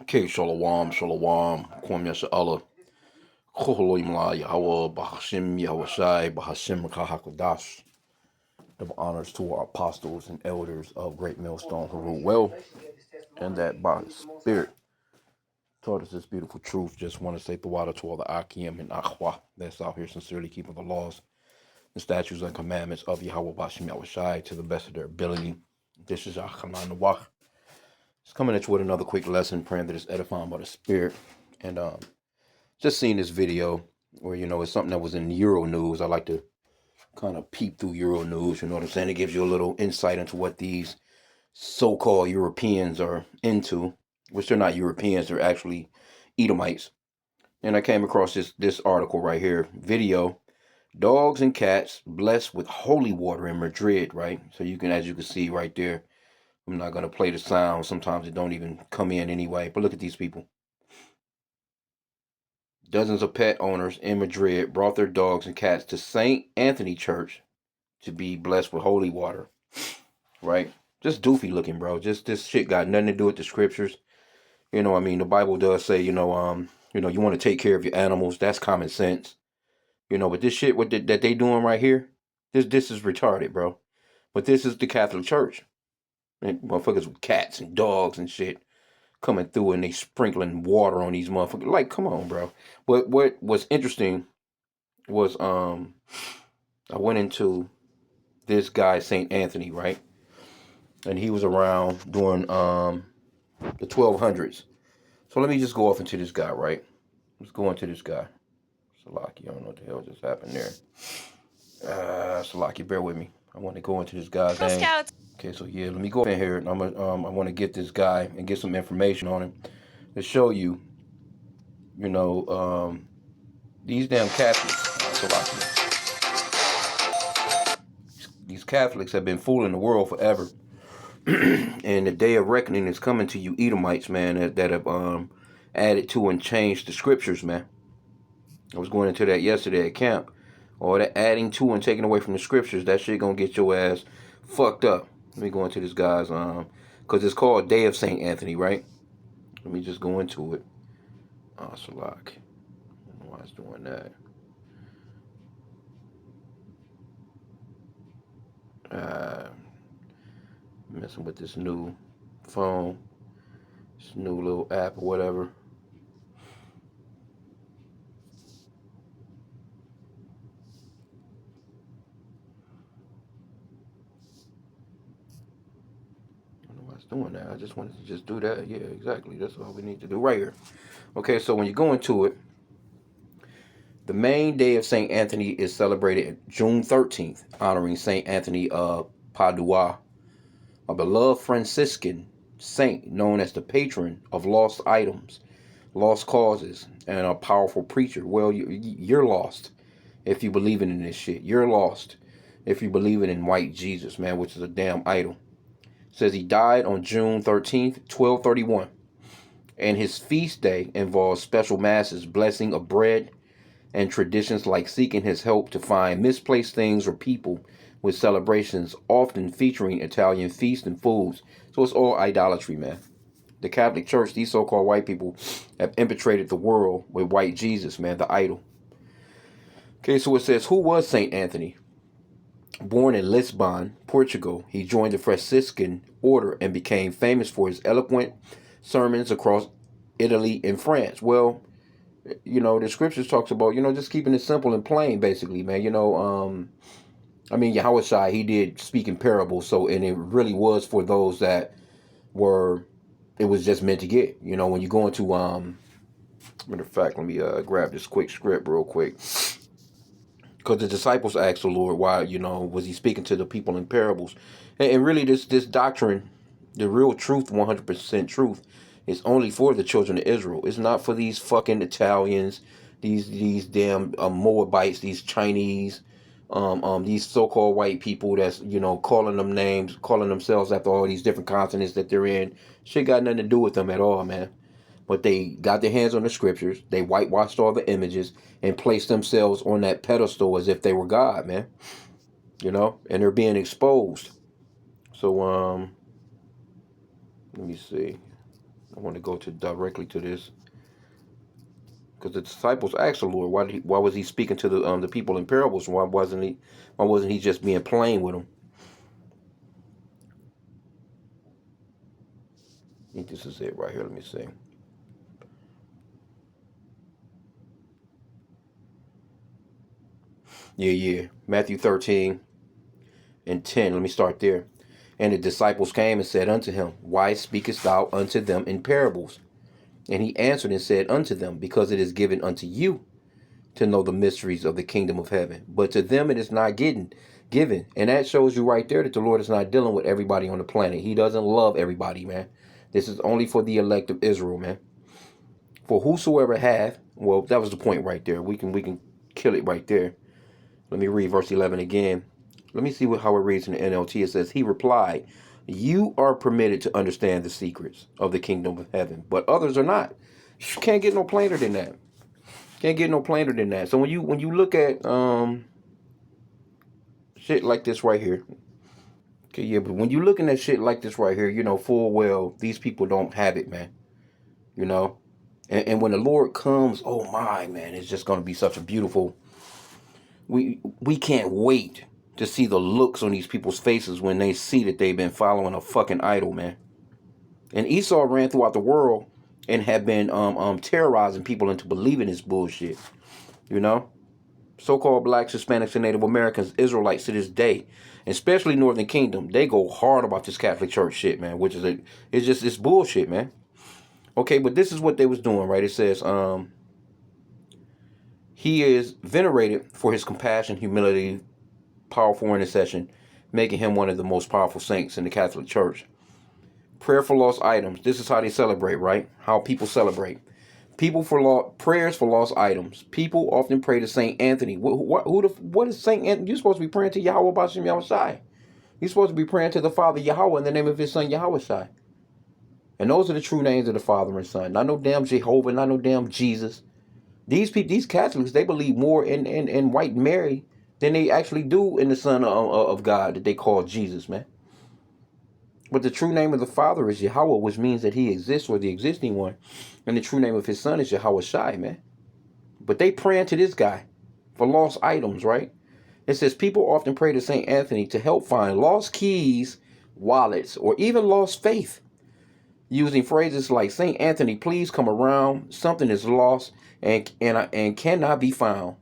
Okay, shalom, shalom. Kwam Yasha Allah. Koholoim la Yahweh, Bahashim Yahushai, Bahashim Kahakodash. Double honors to our apostles and elders of Great Millstone who rule well, and that by the Spirit taught us this beautiful truth. Just want to say the water to all the H.I.M and Akhwa that's out here sincerely keeping the laws, the statutes, and commandments of Yahweh Bahashim Yahushai to the best of their ability. This is Achanan Nawach. Just coming at you with another quick lesson, praying that it's edifying by the Spirit. And just seen this video where, it's something that was in Euro News. I like to kind of peep through Euro News, you know what I'm saying? It gives you a little insight into what these so-called Europeans are into, which they're not Europeans, they're actually Edomites. And I came across this article right here, video, dogs and cats blessed with holy water in Madrid, right? So you can, as you can see right there, I'm not going to play the sound. Sometimes it don't even come in anyway, but look at these people. Dozens of pet owners in Madrid brought their dogs and cats to St. Anthony Church to be blessed with holy water. Right? Just doofy looking, bro. Just this shit got nothing to do with the scriptures. The Bible does say, you want to take care of your animals. That's common sense. But this shit that they doing right here, this is retarded, bro. But this is the Catholic Church. And motherfuckers with cats and dogs and shit coming through and they sprinkling water on these motherfuckers. Like, come on, bro. What was interesting was I went into this guy St. Anthony, right? And he was around during the 1200s. So let me just go off into this guy, right? Let's go into this guy. Salaki, I don't know what the hell just happened there. Salaki, bear with me. I want to go into this guy's name. Okay, so yeah, let me go in here and I want to get this guy and get some information on him to show you, these damn Catholics. Salaki. These Catholics have been fooling the world forever. And the day of reckoning is coming to you Edomites, man, that have added to and changed the scriptures, man. I was going into that yesterday at camp. All that adding to and taking away from the scriptures, that shit gonna get your ass fucked up. Let me go into this guy's because it's called Day of St. Anthony, right? Let me just go into it. Salak. I don't know why it's doing that. Messing with this new phone, this new little app or whatever. Doing that. I just wanted to just do that. Yeah, exactly. That's all we need to do right here. Okay, so when you go into it, the main day of St. Anthony is celebrated June 13th, honoring St. Anthony of Padua, a beloved Franciscan saint known as the patron of lost items, lost causes, and a powerful preacher. Well, you're lost if you believe in this shit. You're lost if you believe in white Jesus, man, which is a damn idol. Says he died on June 13th, 1231. And his feast day involves special masses, blessing of bread, and traditions like seeking his help to find misplaced things or people, with celebrations often featuring Italian feasts and foods. So it's all idolatry, man. The Catholic Church, these so-called white people, have infiltrated the world with white Jesus, man, the idol. Okay, so it says, who was St. Anthony? Born in Lisbon, Portugal, he joined the Franciscan order and became famous for his eloquent sermons across Italy and France. Well, the scriptures talks about, just keeping it simple and plain, basically, man. Yahushua, he did speak in parables, and it really was for those that it was just meant to get, when you go into, matter of fact, let me grab this quick script real quick. Because the disciples asked the Lord why, was he speaking to the people in parables? And really, this doctrine, the real truth, 100% truth, is only for the children of Israel. It's not for these fucking Italians, these damn Moabites, these Chinese, these so-called white people that's, calling them names, calling themselves after all these different continents that they're in. Shit got nothing to do with them at all, man. But they got their hands on the scriptures. They whitewashed all the images and placed themselves on that pedestal as if they were God, man. And they're being exposed. So, let me see. I want to go to directly to this because the disciples asked the Lord, why was he speaking to the people in parables? Why wasn't he just being plain with them? I think this is it right here. Let me see. Yeah. Matthew 13:10. Let me start there. And the disciples came and said unto him, Why speakest thou unto them in parables? And he answered and said unto them, Because it is given unto you to know the mysteries of the kingdom of heaven, but to them it is not given. And that shows you right there that the Lord is not dealing with everybody on the planet. He doesn't love everybody, man. This is only for the elect of Israel, man. For whosoever hath, well, that was the point right there. We can kill it right there. Let me read verse 11 again. Let me see how it reads in the NLT. It says, He replied, You are permitted to understand the secrets of the kingdom of heaven, but others are not. You can't get no plainer than that. Can't get no plainer than that. So when you look at shit like this right here, okay, yeah, but when you looking at shit like this right here, you know full well these people don't have it, man. You know, and when the Lord comes, oh my man, it's just gonna be such a beautiful. We can't wait to see the looks on these people's faces when they see that they've been following a fucking idol, man. And Esau ran throughout the world and had been terrorizing people into believing this bullshit. You know, so-called blacks, Hispanics, and Native Americans, Israelites to this day, especially Northern Kingdom, they go hard about this Catholic Church shit, man. It's bullshit, man. Okay, but this is what they was doing, right? It says, he is venerated for his compassion, humility, powerful intercession, making him one of the most powerful saints in the Catholic Church. Prayer for lost items. This is how they celebrate, right? How people celebrate. Prayers for lost items. People often pray to Saint Anthony. What is Saint Anthony? You're supposed to be praying to Yahweh Bashem Yahushai. You're supposed to be praying to the Father Yahweh in the name of His Son Yahushai. And those are the true names of the Father and Son. Not no damn Jehovah. Not no damn Jesus. These Catholics, they believe more in White Mary than they actually do in the Son of God that they call Jesus, man. But the true name of the Father is Yahweh, which means that He exists, or the existing one. And the true name of His Son is Yahweh Shai, man. But they praying to this guy for lost items, right? It says people often pray to St. Anthony to help find lost keys, wallets, or even lost faith, using phrases like, St. Anthony, please come around. Something is lost and cannot be found.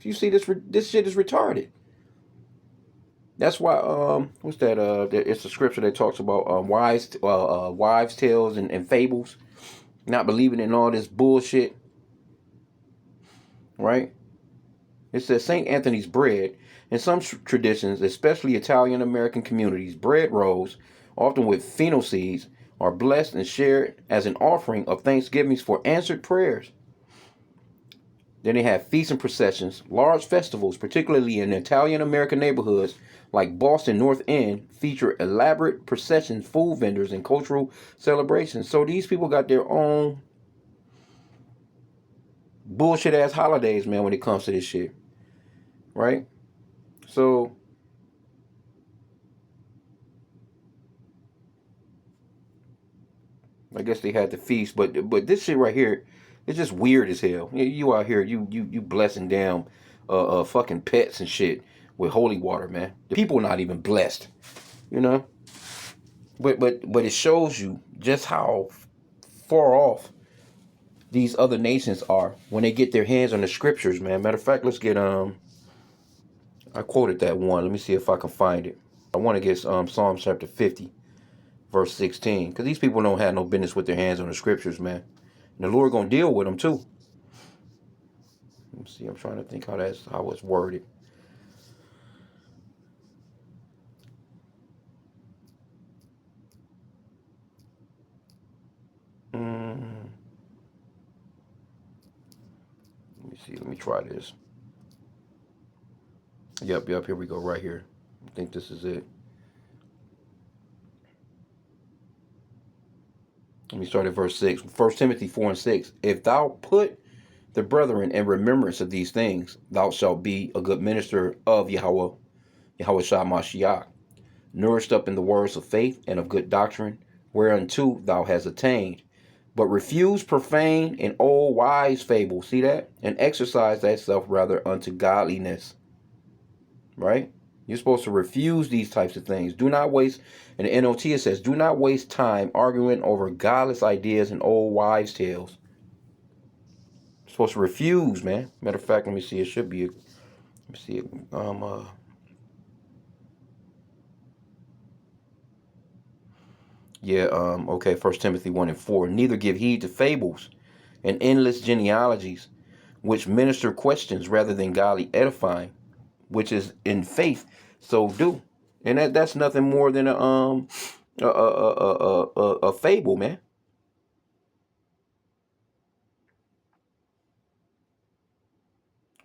You see, this shit is retarded. That's why what's that? It's a scripture that talks about wives' tales and fables, not believing in all this bullshit, right? It says Saint Anthony's bread. In some traditions, especially Italian American communities, bread rolls, often with fennel seeds, are blessed and shared as an offering of thanksgivings for answered prayers. Then they have feasts and processions. Large festivals, particularly in Italian American neighborhoods like Boston North End, feature elaborate processions, food vendors, and cultural celebrations. So these people got their own bullshit ass holidays, man, when it comes to this shit. Right? So I guess they had the feast, but this shit right here, it's just weird as hell. You out here, you blessing down fucking pets and shit with holy water, man. The people not even blessed, you know. But it shows you just how far off these other nations are when they get their hands on the scriptures, man. Matter of fact, let's get I quoted that one. Let me see if I can find it. I want to get Psalm chapter 50, verse 16, because these people don't have no business with their hands on the scriptures, man. And the Lord gonna deal with them too. Let me see. I'm trying to think how it's worded. Let me see. Let me try this. Yep. Here we go. Right here. I think this is it. Let me start at verse 6. 1 Timothy 4:6. If thou put the brethren in remembrance of these things, thou shalt be a good minister of Yahweh Shah Mashiach, nourished up in the words of faith and of good doctrine, whereunto thou hast attained. But refuse profane and old wise fables. See that? And exercise thyself rather unto godliness. Right? You're supposed to refuse these types of things. Do not waste, in the NOT it says, do not waste time arguing over godless ideas and old wives' tales. You're supposed to refuse, man. Matter of fact, let me see. It should be, let me see. Okay, 1 Timothy 1 and 4. Neither give heed to fables and endless genealogies, which minister questions rather than godly edifying, which is in faith, so do. And that's nothing more than a fable, man.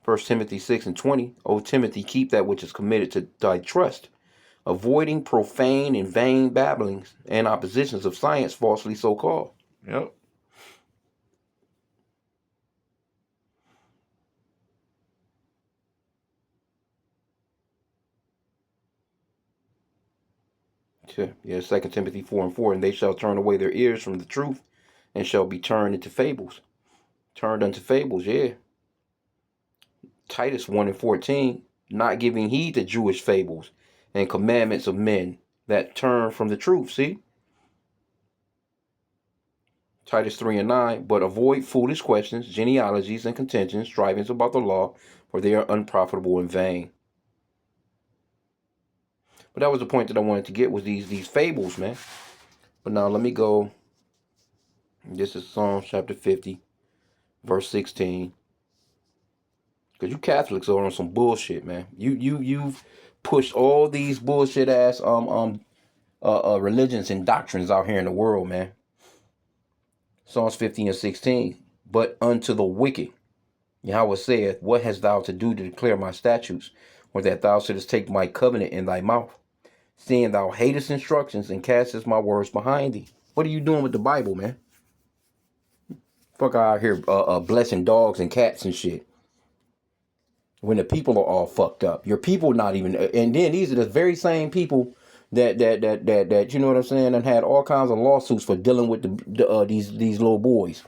1 Timothy 6 and 20. O Timothy, keep that which is committed to thy trust, avoiding profane and vain babblings and oppositions of science falsely so called. Yep. Yeah, 2 Timothy 4 and 4. And they shall turn away their ears from the truth and shall be turned into fables. Turned unto fables, yeah. Titus 1 and 14. Not giving heed to Jewish fables and commandments of men that turn from the truth. See? Titus 3 and 9. But avoid foolish questions, genealogies, and contentions, strivings about the law, for they are unprofitable and vain. But that was the point that I wanted to get, was these fables, man. But now let me go. This is Psalms chapter 50, verse 16. Because you Catholics are on some bullshit, man. You've pushed all these bullshit ass religions and doctrines out here in the world, man. Psalms 50 and 16. But unto the wicked, Yahweh saith, what hast thou to do to declare my statutes, or that thou shouldest take my covenant in thy mouth, seeing thou hatest instructions and castest my words behind thee? What are you doing with the Bible, man? Fuck out here blessing dogs and cats and shit, when the people are all fucked up. Your people not even, and then these are the very same people that you know what I'm saying, and had all kinds of lawsuits for dealing with these little boys.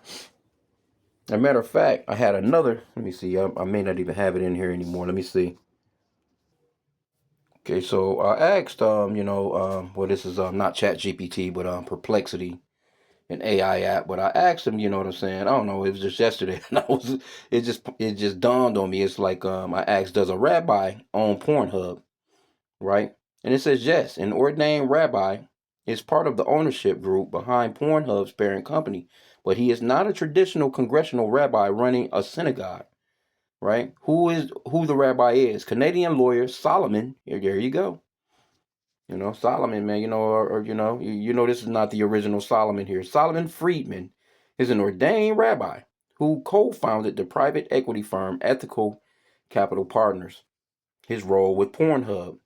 As a matter of fact, I had another. Let me see. I may not even have it in here anymore. Let me see. Okay, so I asked well, this is not Chat GPT, but Perplexity, an AI app. But I asked him, you know what I'm saying? I don't know. It was just yesterday, and it just dawned on me. It's like I asked, does a rabbi own Pornhub? Right? And it says yes, an ordained rabbi is part of the ownership group behind Pornhub's parent company, but he is not a traditional congressional rabbi running a synagogue. Right? Who the rabbi is? Canadian lawyer Solomon. There you go. Solomon, man. Or this is not the original Solomon here. Solomon Friedman is an ordained rabbi who co-founded the private equity firm Ethical Capital Partners. His role with Pornhub.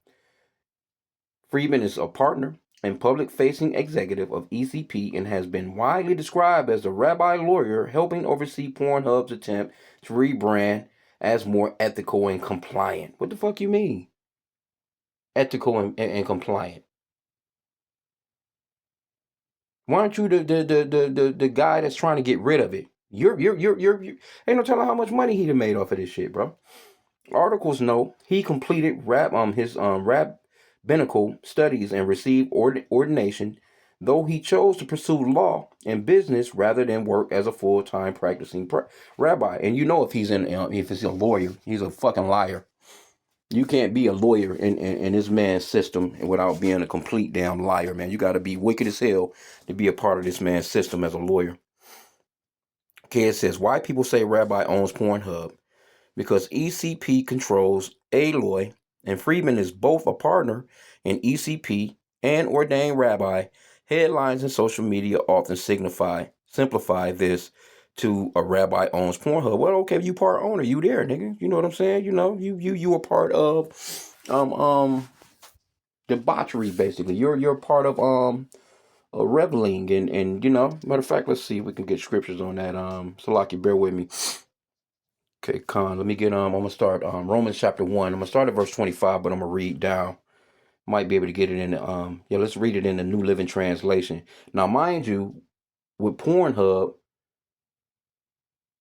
Friedman is a partner and public-facing executive of ECP and has been widely described as the rabbi lawyer helping oversee Pornhub's attempt to rebrand as more ethical and compliant. What the fuck you mean? Ethical and compliant. Why aren't you the guy that's trying to get rid of it? You're ain't no telling how much money he done made off of this shit, bro. Articles note he completed his rabbinical studies and received ordination, though he chose to pursue law and business rather than work as a full-time practicing rabbi. And if he's if he's a lawyer, he's a fucking liar. You can't be a lawyer in this man's system without being a complete damn liar, man. You got to be wicked as hell to be a part of this man's system as a lawyer. Okay, it says why people say rabbi owns Pornhub. Because ECP controls Aloy, and Friedman is both a partner in ECP and ordained rabbi. Headlines in social media often simplify this to a rabbi owns Pornhub. Well, okay, you part owner, you there, nigga. You know what I'm saying? You a part of debauchery, basically. You're part of reveling and matter of fact, let's see if we can get scriptures on that. Salaki, bear with me. Okay, Con. Let me get I'm gonna start Romans chapter 1. I'm gonna start at verse 25, but I'm gonna read down Might be able to get it in the yeah, let's read it in the New Living Translation. Now, mind you, with Pornhub,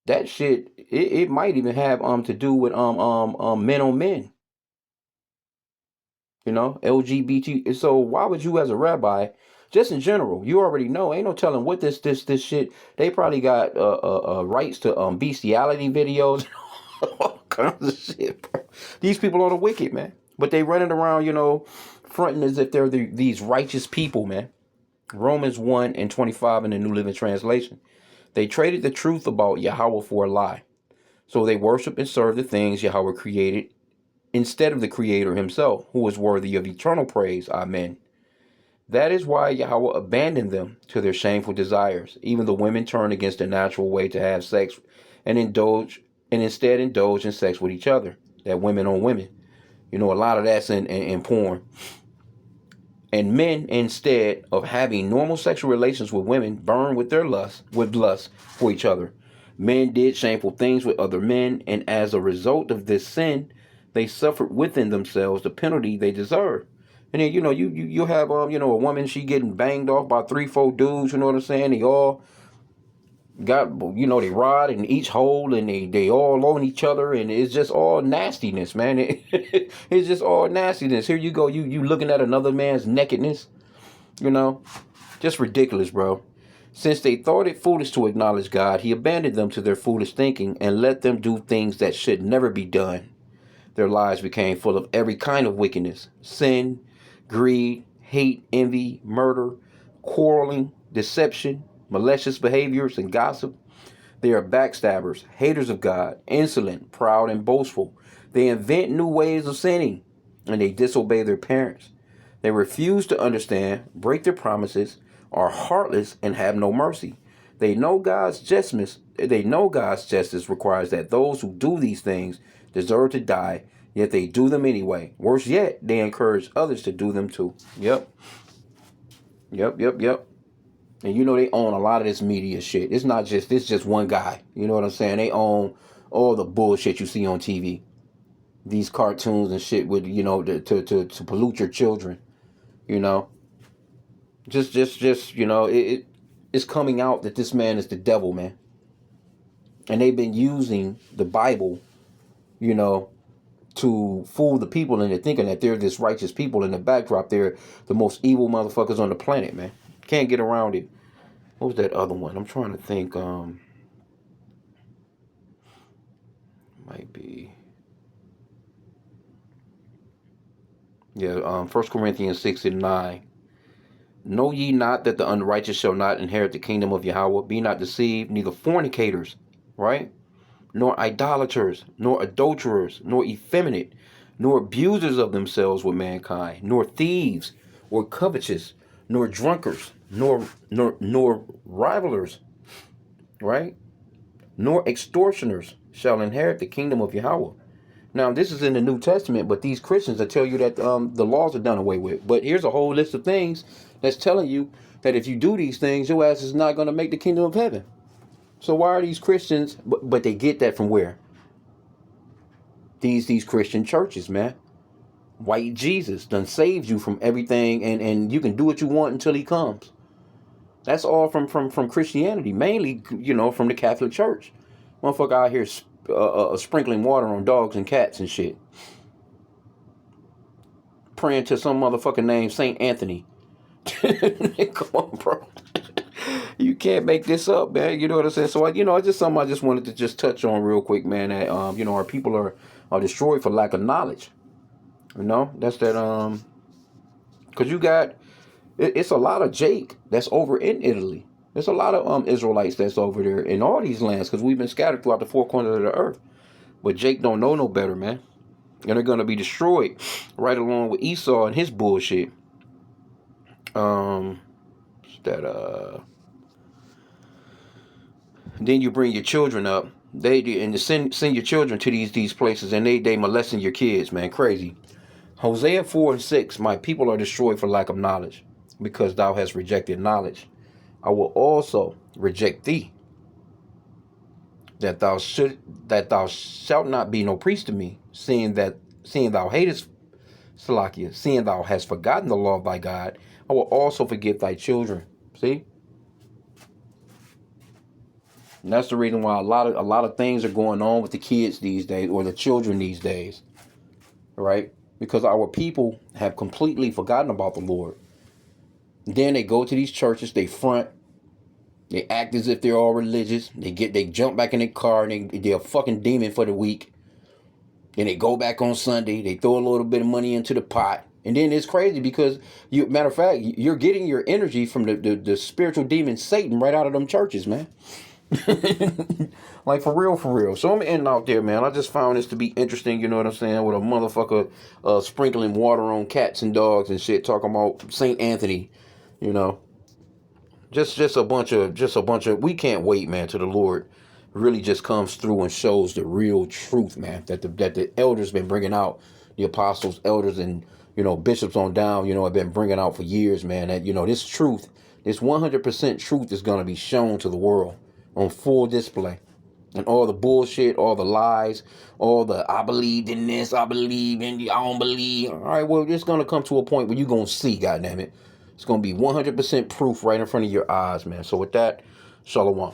that shit it might even have to do with men on men, LGBT. So why would you, as a rabbi, just in general, you already know, ain't no telling what this shit. They probably got rights to bestiality videos, all kinds of shit, bro. These people are the wicked, man. But they running around, fronting as if they're these righteous people, man. Romans 1:25 in the New Living Translation. They traded the truth about Yahweh for a lie. So they worship and serve the things Yahweh created instead of the Creator himself, who is worthy of eternal praise. Amen. That is why Yahweh abandoned them to their shameful desires. Even the women turned against the natural way to have sex and instead indulge in sex with each other. That women on women. A lot of that's in porn. And men, instead of having normal sexual relations with women, burn with lust for each other. Men did shameful things with other men, and as a result of this sin, they suffered within themselves the penalty they deserve. And then you have a woman, she getting banged off by 3-4 dudes. You know what I'm saying? They all got they rod in each hole, and they all on each other, and it's just all nastiness, man. It's just all nastiness. Here you go, you looking at another man's nakedness, just ridiculous, bro. Since they thought it foolish to acknowledge God, he abandoned them to their foolish thinking and let them do things that should never be done. Their lives became full of every kind of wickedness: sin, greed, hate, envy, murder, quarreling, deception, malicious behaviors, and gossip. They are backstabbers, haters of God, insolent, proud, and boastful. They invent new ways of sinning, and they disobey their parents. They refuse to understand, break their promises, are heartless, and have no mercy. They know God's justice requires that those who do these things deserve to die, yet they do them anyway. Worse yet, they encourage others to do them too. Yep. Yep, yep, yep. And they own a lot of this media shit. It's just one guy. You know what I'm saying? They own all the bullshit you see on TV. These cartoons and shit with, to pollute your children. You know, it's coming out that this man is the devil, man. And they've been using the Bible, you know, to fool the people into thinking that they're this righteous people. In the backdrop, they're the most evil motherfuckers on the planet, man. Can't get around it. What was that other one? I'm trying to think. Might be. Yeah, 1 Corinthians 6:9. Know ye not that the unrighteous shall not inherit the kingdom of Yahweh? Be not deceived, neither fornicators, right? Nor idolaters, nor adulterers, nor effeminate, nor abusers of themselves with mankind, nor thieves, or covetous, nor drunkards, nor rivalers, right? Nor extortioners shall inherit the kingdom of Yahweh. Now, this is in the New Testament, but these Christians will tell you that the laws are done away with. But here's a whole list of things that's telling you that if you do these things, your ass is not going to make the kingdom of heaven. So why are these Christians? But they get that from where? These Christian churches, man. White Jesus done saved you from everything, and you can do what you want until he comes. That's all from Christianity, mainly from the Catholic Church. Motherfucker out here sprinkling water on dogs and cats and shit, praying to some motherfucker named Saint Anthony. Come on, bro. You can't make this up, man. You know what I'm saying? So it's just something I just wanted to just touch on real quick, man. That our people are destroyed for lack of knowledge. That's that because it's a lot of Jake that's over in Italy. There's a lot of Israelites that's over there in all these lands because we've been scattered throughout the four corners of the earth. But Jake don't know no better, man. And they're gonna be destroyed right along with Esau and his bullshit. That Then you bring your children up. And send your children to these places, and they molesting your kids, man. Crazy. Hosea 4:6. My people are destroyed for lack of knowledge, because thou hast rejected knowledge. I will also reject thee, that thou shalt not be no priest to me, seeing thou hatest Salakia, seeing thou hast forgotten the law of thy God, I will also forgive thy children. See? And that's the reason why a lot of things are going on with the kids these days, or the children these days. Right? Because our people have completely forgotten about the Lord. Then they go to these churches, they front, they act as if they're all religious. They jump back in their car and they're a fucking demon for the week. Then they go back on Sunday. They throw a little bit of money into the pot. And then it's crazy because, matter of fact, you're getting your energy from the spiritual demon Satan right out of them churches, man. Like, for real, for real. So I'm ending out there, man. I just found this to be interesting, you know what I'm saying? With a motherfucker sprinkling water on cats and dogs and shit, talking about St. Anthony, you know. Just a bunch of we can't wait, man, till the Lord really just comes through and shows the real truth, man, that the elders been bringing out, the apostles, elders, and bishops on down, have been bringing out for years, man. That this truth, this 100% truth is gonna be shown to the world on full display. And all the bullshit, all the lies, all the I believed in this, I believe in you, I don't believe. All right, well, it's gonna come to a point where you're gonna see, goddammit. It's gonna be 100% proof right in front of your eyes, man. So with that, shalom.